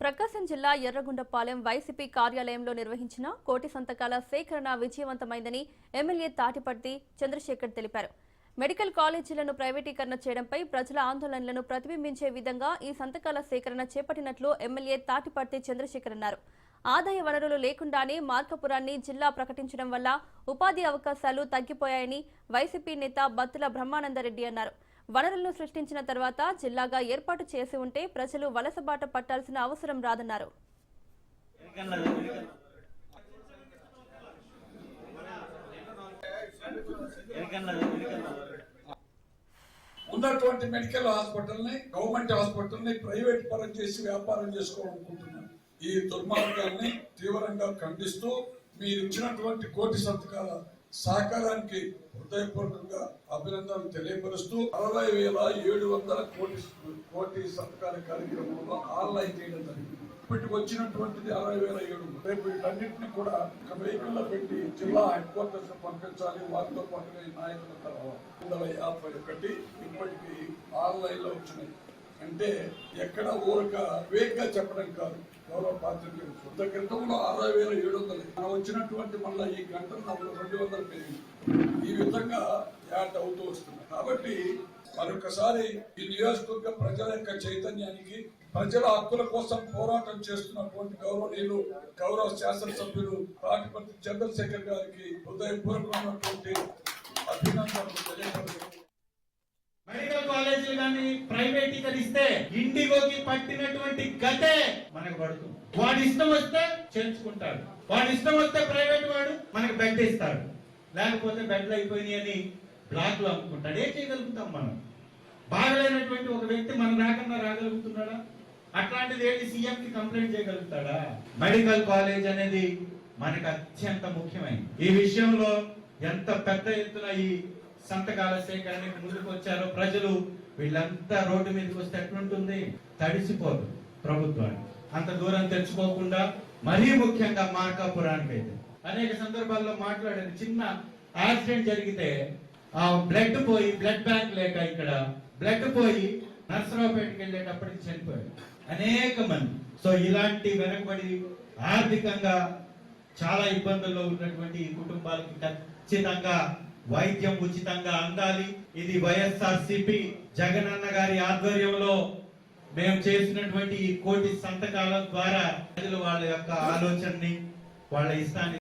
ప్రకాశం జిల్లా ఎర్రగొండపాలెం వైసీపీ కార్యాలయంలో నిర్వహించిన కోటి సంతకాల సేకరణ విజయవంతమైందని ఎమ్మెల్యే తాటిపర్తి చంద్రశేఖర్ తెలిపారు. మెడికల్ కాలేజీలను ప్రైవేటీకరణ చేయడంపై ప్రజల ఆందోళనలను ప్రతిబింబించే విధంగా ఈ సంతకాల సేకరణ చేపట్టినట్లు ఎమ్మెల్యే తాటిపర్తి చంద్రశేఖర్ అన్నారు. ఆదాయ వనరులు లేకుండానే మార్కాపురాన్ని జిల్లా ప్రకటించడం వల్ల ఉపాధి అవకాశాలు తగ్గిపోయాయని వైసీపీ నేత బత్తుల బ్రహ్మానందరెడ్డి అన్నారు. వనరులను సృష్టించిన తర్వాత జిల్లాగా ఏర్పాటు చేసి ఉంటే ప్రజలు వలసబాట పట్టాల్సిన అవసరం రాదన్నారు. ఉన్నటువంటి మెడికల్ హాస్పిటల్ని, గవర్నమెంట్ హాస్పిటల్ని ప్రైవేట్ పరం చేసి వ్యాపారం చేసుకోవాలనుకుంటున్నారు. ఈ దుర్మార్గాన్ని తీవ్రంగా ఖండిస్తూ మీరు ఇచ్చినటువంటి కోటి సంతకాల సహకారానికి హృదయపూర్వకంగా అభినందనలు తెలియపరుస్తూ 60,700 కోటి సంతకాల కార్యక్రమంలో ఆన్లైన్ చేయడం జరిగింది. ఇప్పటికి వచ్చినటువంటిది 60,700. రేపు వీటన్నింటినీ కూడా ఒక వెహికల్ లో పెట్టి జిల్లా హెడ్ క్వార్టర్స్ పంపించాలి. వారితో పాటుగా ఈ నాయకులతో 151 ఇప్పటికి ఆన్లైన్ లో వచ్చినాయి. అంటే ఎక్కడ ఊరక వేగ్గా చెప్పడం కాదు. గౌరవ పాత్రికేయులు శుద్ధ క్రితంలో 60,700 మనం వచ్చినటువంటి మళ్ళీ ఈ గంట 200 పెరిగింది. ఈ విధంగా యాడ్ అవుతూ వస్తుంది. కాబట్టి మరొకసారి ఈ నియోజకవర్గ ప్రజల యొక్క చైతన్యానికి, ప్రజల హక్కుల కోసం పోరాటం చేస్తున్నటువంటి గౌరవనీయులు గౌరవ శాసనసభ్యులు తాటిపర్తి చంద్రశేఖర్ గారికి హృదయపూర్వకమైనటువంటి అభినందనలు తెలియజేస్తున్నారు. మెడికల్ కాలేజీలు కానీ ప్రైవేటీకరిస్తే ఇండిగోకి పట్టినటువంటి గతే మనకు పడుతుంది. వాడి ఇష్టం వస్తే చేర్చుకుంటాడు, వాడి ఇష్టం వస్తే ప్రైవేట్ వాడు మనకు బెడ్ ఇస్తాడు, లేకపోతే బెడ్లు అయిపోయినాయి అని బ్లాక్ లో అమ్ముకుంటాడు. ఏం చేయగలుగుతాం మనం? బాగలేనటువంటి ఒక వ్యక్తి మన నాకన్నా రాగలుగుతున్నాడా? అట్లాంటిది ఏంటి సీఎం కి కంప్లైంట్ చేయగలుగుతాడా? మెడికల్ కాలేజ్ అనేది మనకు అత్యంత ముఖ్యమైనది. ఈ విషయంలో ఎంత పెద్ద ఎత్తున ఈ సంతకాల సేకరణకు ముందుకు వచ్చారో ప్రజలు, వీళ్ళంతా రోడ్డు మీదకి వస్తే ఎట్లుంటుంది? తడిసిపోదు ప్రభుత్వాన్ని. అంత దూరం తెచ్చుకోకుండా మరీ ముఖ్యంగా మార్కాపురానికి అయితే అనేక సందర్భాల్లో మాట్లాడారు. చిన్న యాక్సిడెంట్ జరిగితే ఆ బ్లడ్ పోయి, బ్లడ్ బ్యాంక్ లేక ఇక్కడ బ్లడ్ పోయి నర్సరావుపేటకి వెళ్ళేటప్పటికి చనిపోయారు అనేక మంది. సో ఇలాంటి వెనకబడి ఆర్థికంగా చాలా ఇబ్బందుల్లో ఉన్నటువంటి కుటుంబాలకు ఖచ్చితంగా వైద్యం ఉచితంగా అందాలి. ఇది వైఎస్ఆర్సీపీ జగనన్న గారి ఆధ్వర్యంలో మేము చేసినటువంటి ఈ కోటి సంతకాల ద్వారా ప్రజలు వాళ్ళ యొక్క ఆలోచనని, వాళ్ళ ఇష్టాన్ని